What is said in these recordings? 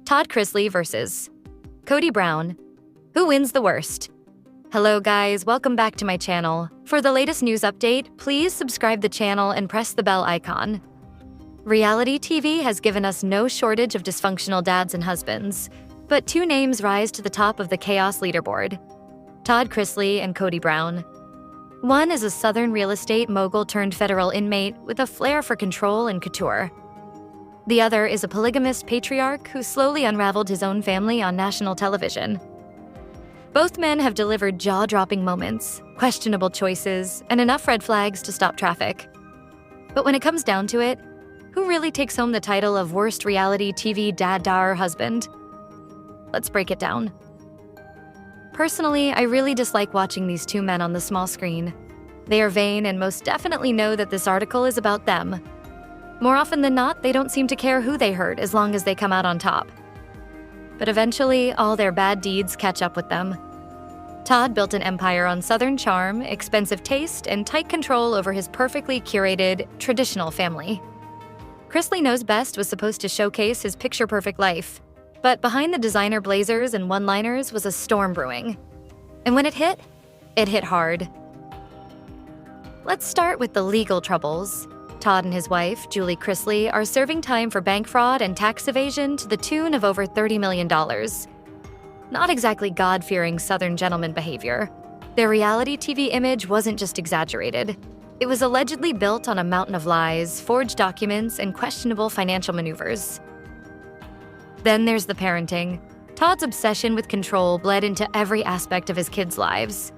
Todd Chrisley versus Kody Brown. Who wins the worst? Hello guys, welcome back to my channel. For the latest news update, please subscribe the channel and press the bell icon. Reality TV has given us no shortage of dysfunctional dads and husbands, but two names rise to the top of the chaos leaderboard: Todd Chrisley and Kody Brown. One is a Southern real estate mogul turned federal inmate with a flair for control and couture. The other is a polygamist patriarch who slowly unraveled his own family on national television. Both men have delivered jaw-dropping moments, questionable choices, and enough red flags to stop traffic. But when it comes down to it, who really takes home the title of worst reality TV dad-dar husband? Let's break it down. Personally, I really dislike watching these two men on the small screen. They are vain and most definitely know that this article is about them. More often than not, they don't seem to care who they hurt as long as they come out on top. But eventually, all their bad deeds catch up with them. Todd built an empire on Southern charm, expensive taste, and tight control over his perfectly curated, traditional family. Chrisley Knows Best was supposed to showcase his picture-perfect life, but behind the designer blazers and one-liners was a storm brewing. And when it hit hard. Let's start with the legal troubles. Todd and his wife, Julie Chrisley, are serving time for bank fraud and tax evasion to the tune of over $30 million. Not exactly God-fearing Southern gentleman behavior. Their reality TV image wasn't just exaggerated. It was allegedly built on a mountain of lies, forged documents, and questionable financial maneuvers. Then there's the parenting. Todd's obsession with control bled into every aspect of his kids' lives.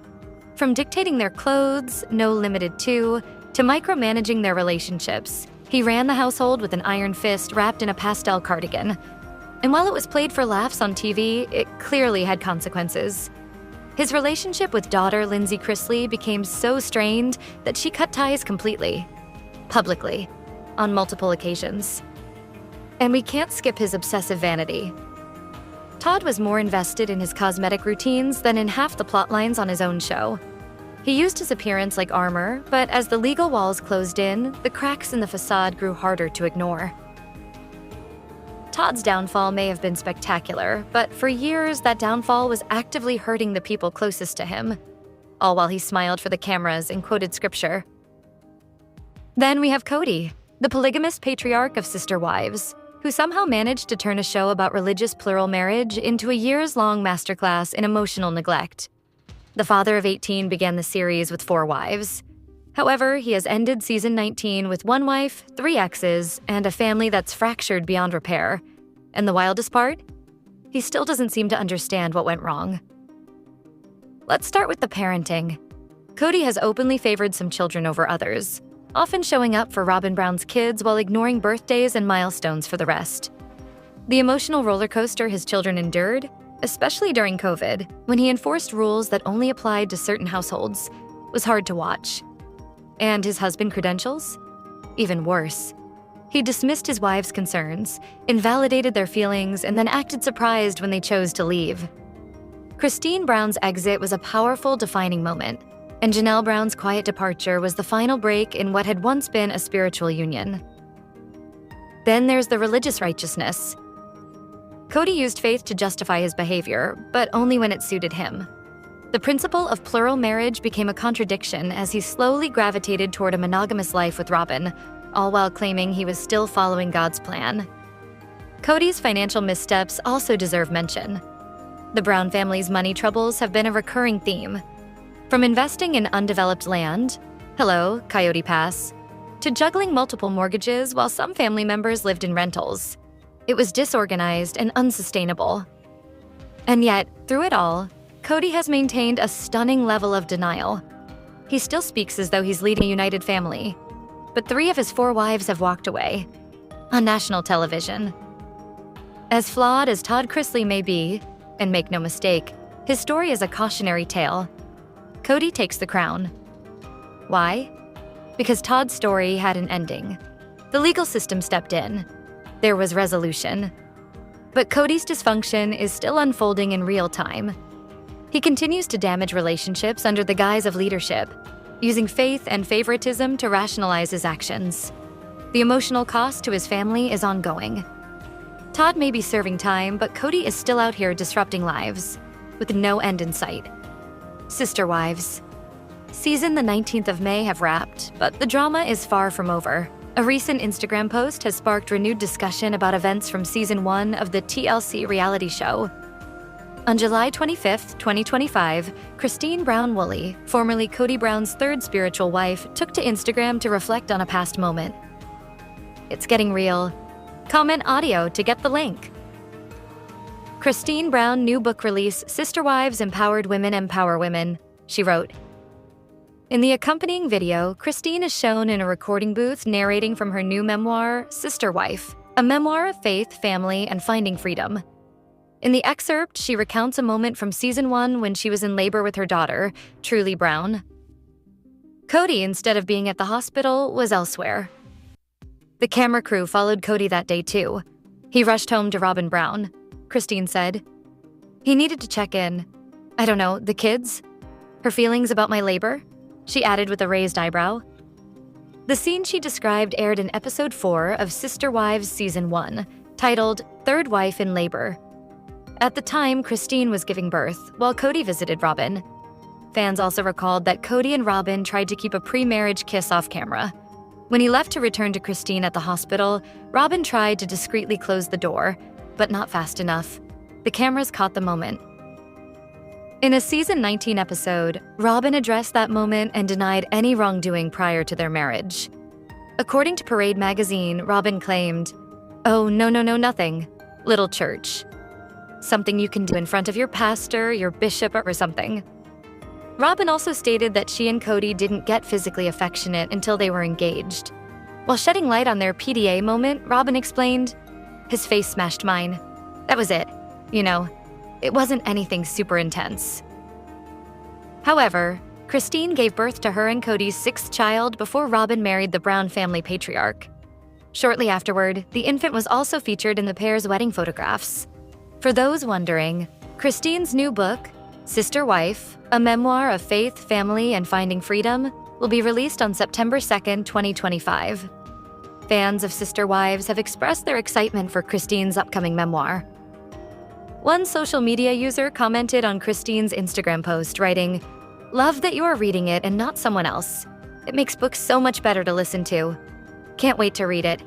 From dictating their clothes, no limited to micromanaging their relationships, he ran the household with an iron fist wrapped in a pastel cardigan. And while it was played for laughs on TV, it clearly had consequences. His relationship with daughter Lindsay Chrisley became so strained that she cut ties completely, publicly, on multiple occasions. And we can't skip his obsessive vanity. Todd was more invested in his cosmetic routines than in half the plot lines on his own show. He used his appearance like armor, but as the legal walls closed in, the cracks in the facade grew harder to ignore. Todd's downfall may have been spectacular, but for years that downfall was actively hurting the people closest to him, all while he smiled for the cameras and quoted scripture. Then we have Kody, the polygamist patriarch of sister wives, who somehow managed to turn a show about religious plural marriage into a years-long masterclass in emotional neglect. The father of 18 began the series with 4 wives. However, he has ended season 19 with 1 wife, 3 exes, and a family that's fractured beyond repair. And the wildest part? He still doesn't seem to understand what went wrong. Let's start with the parenting. Kody has openly favored some children over others, often showing up for Robyn Brown's kids while ignoring birthdays and milestones for the rest. The emotional roller coaster his children endured, especially during COVID, when he enforced rules that only applied to certain households, was hard to watch. And his husband credentials? Even worse. He dismissed his wives' concerns, invalidated their feelings, and then acted surprised when they chose to leave. Christine Brown's exit was a powerful, defining moment, and Janelle Brown's quiet departure was the final break in what had once been a spiritual union. Then there's the religious righteousness. Kody used faith to justify his behavior, but only when it suited him. The principle of plural marriage became a contradiction as he slowly gravitated toward a monogamous life with Robyn, all while claiming he was still following God's plan. Kody's financial missteps also deserve mention. The Brown family's money troubles have been a recurring theme. From investing in undeveloped land, hello, Coyote Pass, to juggling multiple mortgages while some family members lived in rentals. It was disorganized and unsustainable. And yet, through it all, Kody has maintained a stunning level of denial. He still speaks as though he's leading a united family, but 3 of his 4 wives have walked away, on national television. As flawed as Todd Chrisley may be, and make no mistake, his story is a cautionary tale. Kody takes the crown. Why? Because Todd's story had an ending. The legal system stepped in. There was resolution. But Kody's dysfunction is still unfolding in real time. He continues to damage relationships under the guise of leadership, using faith and favoritism to rationalize his actions. The emotional cost to his family is ongoing. Todd may be serving time, but Kody is still out here disrupting lives, with no end in sight. Sister Wives. Season the 19th of May have wrapped, but the drama is far from over. A recent Instagram post has sparked renewed discussion about events from Season 1 of the TLC reality show. On July 25, 2025, Christine Brown Woolley, formerly Kody Brown's third spiritual wife, took to Instagram to reflect on a past moment. "It's getting real. Comment audio to get the link." Christine Brown new book release, Sister Wives Empowered Women Empower Women, she wrote. In the accompanying video, Christine is shown in a recording booth narrating from her new memoir, Sister Wife, a memoir of faith, family, and finding freedom. In the excerpt, she recounts a moment from Season 1 when she was in labor with her daughter, Truly Brown. Kody, instead of being at the hospital, was elsewhere. The camera crew followed Kody that day too. He rushed home to Robyn Brown, Christine said. He needed to check in. I don't know, the kids? Her feelings about my labor? She added with a raised eyebrow. The scene she described aired in episode 4 of Sister Wives Season 1, titled Third Wife in Labor. At the time, Christine was giving birth, while Kody visited Robyn. Fans also recalled that Kody and Robyn tried to keep a pre-marriage kiss off camera. When he left to return to Christine at the hospital, Robyn tried to discreetly close the door, but not fast enough. The cameras caught the moment. In a Season 19 episode, Robyn addressed that moment and denied any wrongdoing prior to their marriage. According to Parade magazine, Robyn claimed, "Oh, no, nothing. Little church. Something you can do in front of your pastor, your bishop, or something." Robyn also stated that she and Kody didn't get physically affectionate until they were engaged. While shedding light on their PDA moment, Robyn explained, "His face smashed mine. That was it. You know, it wasn't anything super intense." However, Christine gave birth to her and Kody's 6th child before Robyn married the Brown family patriarch. Shortly afterward, the infant was also featured in the pair's wedding photographs. For those wondering, Christine's new book, Sister Wife, a memoir of faith, family, and finding freedom, will be released on September 2nd, 2025. Fans of Sister Wives have expressed their excitement for Christine's upcoming memoir. One social media user commented on Christine's Instagram post, writing, "Love that you are reading it and not someone else. It makes books so much better to listen to. Can't wait to read it."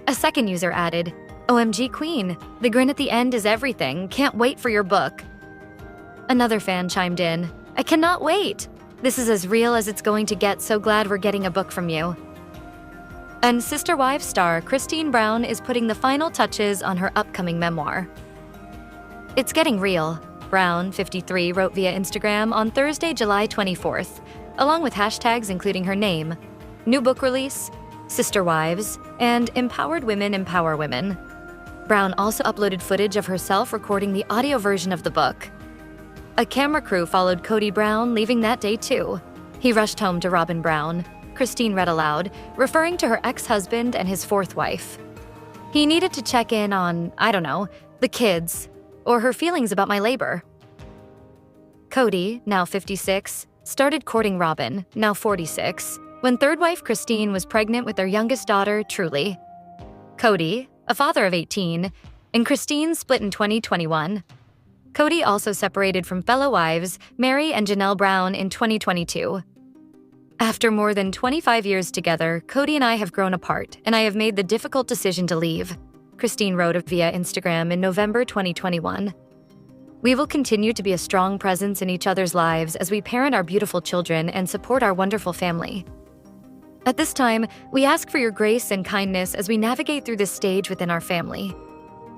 A second user added, "OMG Queen, the grin at the end is everything. Can't wait for your book." Another fan chimed in, "I cannot wait. This is as real as it's going to get, so glad we're getting a book from you." And Sister Wives star Christine Brown is putting the final touches on her upcoming memoir. "It's getting real," Brown, 53, wrote via Instagram on Thursday, July 24th, along with hashtags including her name, new book release, Sister Wives, and Empowered Women Empower Women. Brown also uploaded footage of herself recording the audio version of the book. A camera crew followed Kody Brown, leaving that day too. He rushed home to Robyn Brown, Christine read aloud, referring to her ex-husband and his 4th wife. He needed to check in on, I don't know, the kids, or her feelings about my labor. Kody, now 56, started courting Robyn, now 46, when third wife Christine was pregnant with their youngest daughter, Truly. Kody, a father of 18, and Christine split in 2021. Kody also separated from fellow wives, Mary and Janelle Brown, in 2022. After more than 25 years together, Kody and I have grown apart, and I have made the difficult decision to leave, Christine wrote via Instagram in November 2021. We will continue to be a strong presence in each other's lives as we parent our beautiful children and support our wonderful family. At this time, we ask for your grace and kindness as we navigate through this stage within our family.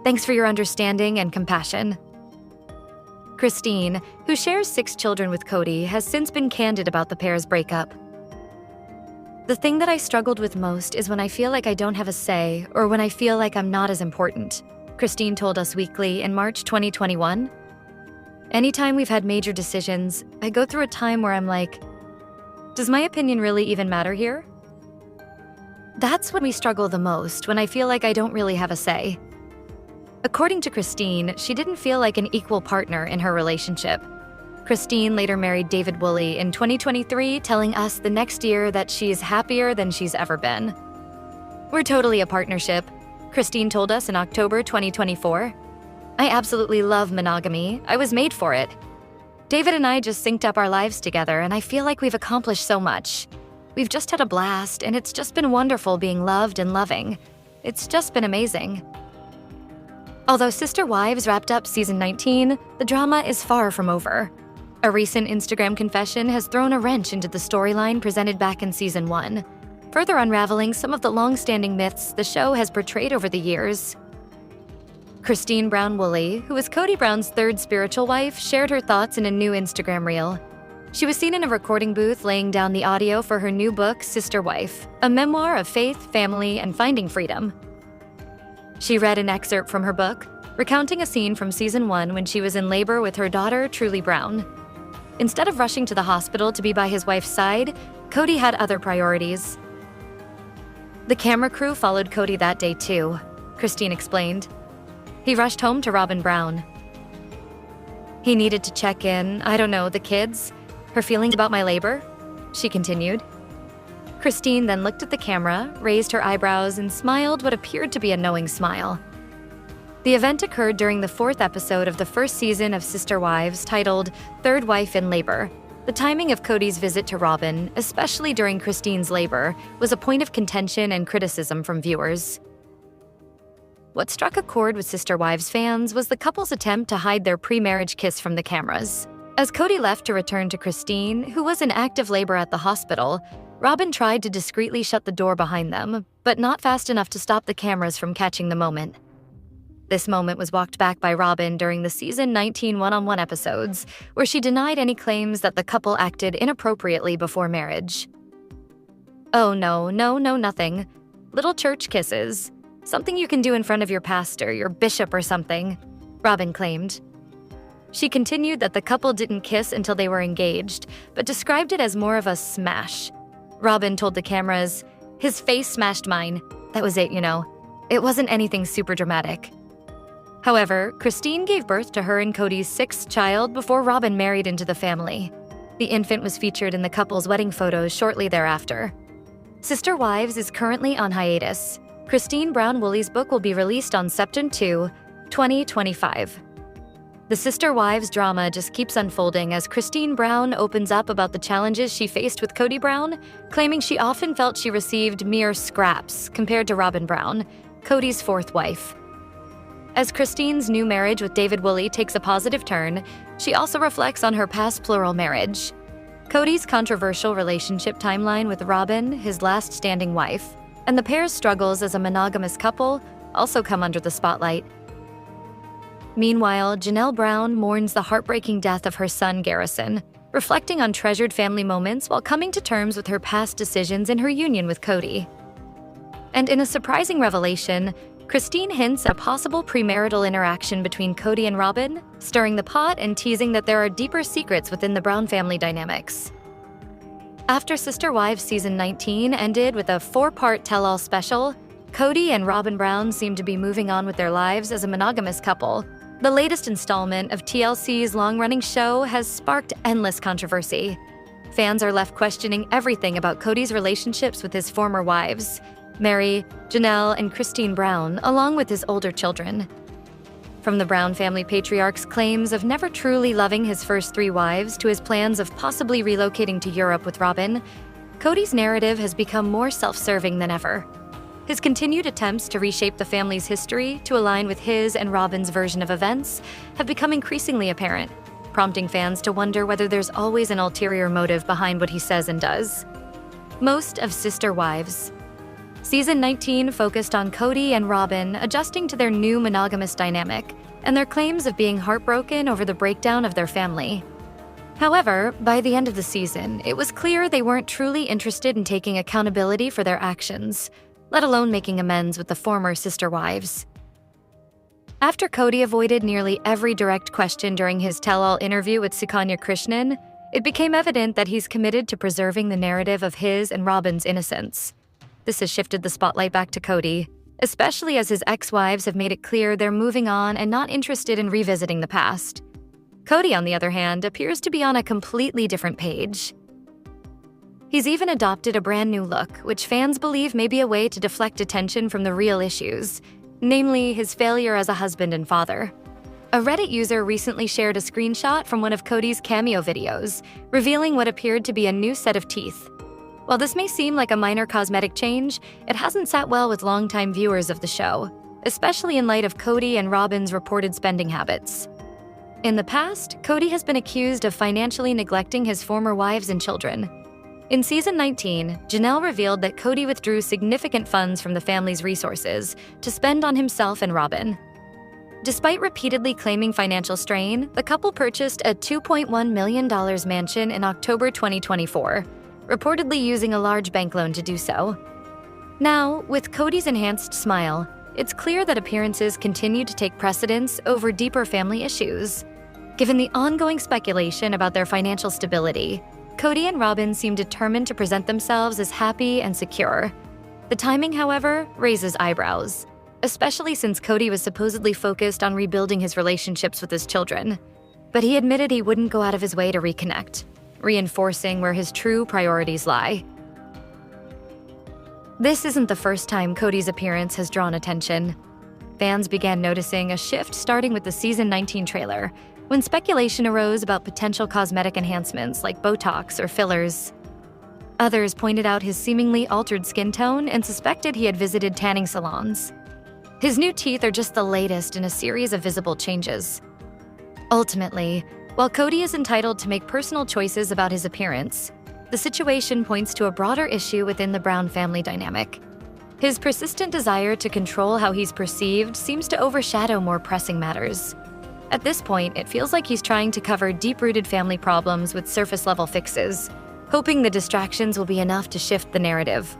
Thanks for your understanding and compassion. Christine, who shares 6 children with Kody, has since been candid about the pair's breakup. "The thing that I struggled with most is when I feel like I don't have a say or when I feel like I'm not as important," Christine told Us Weekly in March 2021. "Anytime we've had major decisions, I go through a time where I'm like, does my opinion really even matter here? That's when we struggle the most, when I feel like I don't really have a say." According to Christine, she didn't feel like an equal partner in her relationship. Christine later married David Woolley in 2023, telling Us the next year that she is happier than she's ever been. "We're totally a partnership," Christine told us in October 2024. "I absolutely love monogamy. I was made for it. David and I just synced up our lives together, and I feel like we've accomplished so much. We've just had a blast, and it's just been wonderful being loved and loving. It's just been amazing." Although Sister Wives wrapped up season 19, the drama is far from over. A recent Instagram confession has thrown a wrench into the storyline presented back in season 1, further unraveling some of the long-standing myths the show has portrayed over the years. Christine Brown-Woolley, who is Kody Brown's third spiritual wife, shared her thoughts in a new Instagram reel. She was seen in a recording booth laying down the audio for her new book, Sister Wife, a memoir of faith, family, and finding freedom. She read an excerpt from her book, recounting a scene from season 1 when she was in labor with her daughter, Truly Brown. Instead of rushing to the hospital to be by his wife's side, Kody had other priorities. "The camera crew followed Kody that day too," Christine explained. "He rushed home to Robyn Brown. He needed to check in, the kids, her feelings about my labor," she continued. Christine then looked at the camera, raised her eyebrows, and smiled what appeared to be a knowing smile. The event occurred during the 4th episode of the first season of Sister Wives, titled Third Wife in Labor. The timing of Kody's visit to Robyn, especially during Christine's labor, was a point of contention and criticism from viewers. What struck a chord with Sister Wives fans was the couple's attempt to hide their pre-marriage kiss from the cameras. As Kody left to return to Christine, who was in active labor at the hospital, Robyn tried to discreetly shut the door behind them, but not fast enough to stop the cameras from catching the moment. This moment was walked back by Robyn during the season 19 one-on-one episodes, where she denied any claims that the couple acted inappropriately before marriage. "Oh no, nothing. Little church kisses. Something you can do in front of your pastor, your bishop or something," Robyn claimed. She continued that the couple didn't kiss until they were engaged, but described it as more of a smash. Robyn told the cameras, "His face smashed mine. That was it, It wasn't anything super dramatic." However, Christine gave birth to her and Kody's 6th child before Robyn married into the family. The infant was featured in the couple's wedding photos shortly thereafter. Sister Wives is currently on hiatus. Christine Brown-Woolley's book will be released on September 2, 2025. The Sister Wives drama just keeps unfolding as Christine Brown opens up about the challenges she faced with Kody Brown, claiming she often felt she received mere scraps compared to Robyn Brown, Kody's 4th wife. As Christine's new marriage with David Woolley takes a positive turn, she also reflects on her past plural marriage. Kody's controversial relationship timeline with Robyn, his last standing wife, and the pair's struggles as a monogamous couple also come under the spotlight. Meanwhile, Janelle Brown mourns the heartbreaking death of her son, Garrison, reflecting on treasured family moments while coming to terms with her past decisions in her union with Kody. And in a surprising revelation, Christine hints at a possible premarital interaction between Kody and Robyn, stirring the pot and teasing that there are deeper secrets within the Brown family dynamics. After Sister Wives season 19 ended with a 4-part tell-all special, Kody and Robyn Brown seem to be moving on with their lives as a monogamous couple. The latest installment of TLC's long-running show has sparked endless controversy. Fans are left questioning everything about Kody's relationships with his former wives, Mary, Janelle, and Christine Brown, along with his older children. From the Brown family patriarch's claims of never truly loving his first 3 wives to his plans of possibly relocating to Europe with Robyn, Kody's narrative has become more self-serving than ever. His continued attempts to reshape the family's history to align with his and Robyn's version of events have become increasingly apparent, prompting fans to wonder whether there's always an ulterior motive behind what he says and does. Most of Sister Wives. Season 19 focused on Kody and Robyn adjusting to their new monogamous dynamic and their claims of being heartbroken over the breakdown of their family. However, by the end of the season, it was clear they weren't truly interested in taking accountability for their actions, let alone making amends with the former Sister Wives. After Kody avoided nearly every direct question during his tell-all interview with Sukanya Krishnan, it became evident that he's committed to preserving the narrative of his and Robyn's innocence. This has shifted the spotlight back to Kody, especially as his ex-wives have made it clear they're moving on and not interested in revisiting the past. Kody, on the other hand, appears to be on a completely different page. He's even adopted a brand new look, which fans believe may be a way to deflect attention from the real issues. namely his failure as a husband and father. A Reddit user recently shared a screenshot from one of Kody's cameo videos, revealing what appeared to be a new set of teeth. While this may seem like a minor cosmetic change, it hasn't sat well with longtime viewers of the show, especially in light of Kody and Robyn's reported spending habits. In the past, Kody has been accused of financially neglecting his former wives and children. In season 19, Janelle revealed that Kody withdrew significant funds from the family's resources to spend on himself and Robyn. Despite repeatedly claiming financial strain, the couple purchased a $2.1 million mansion in October 2024, reportedly using a large bank loan to do so. Now, with Kody's enhanced smile, it's clear that appearances continue to take precedence over deeper family issues. Given the ongoing speculation about their financial stability, Kody and Robyn seem determined to present themselves as happy and secure. The timing, however, raises eyebrows, especially since Kody was supposedly focused on rebuilding his relationships with his children. But he admitted he wouldn't go out of his way to reconnect, reinforcing where his true priorities lie. This isn't the first time Kody's appearance has drawn attention. Fans began noticing a shift starting with the season 19 trailer, when speculation arose about potential cosmetic enhancements like Botox or fillers. Others pointed out his seemingly altered skin tone and suspected he had visited tanning salons. His new teeth are just the latest in a series of visible changes. Ultimately, while Kody is entitled to make personal choices about his appearance, the situation points to a broader issue within the Brown family dynamic. His persistent desire to control how he's perceived seems to overshadow more pressing matters. At this point, it feels like he's trying to cover deep-rooted family problems with surface-level fixes, hoping the distractions will be enough to shift the narrative.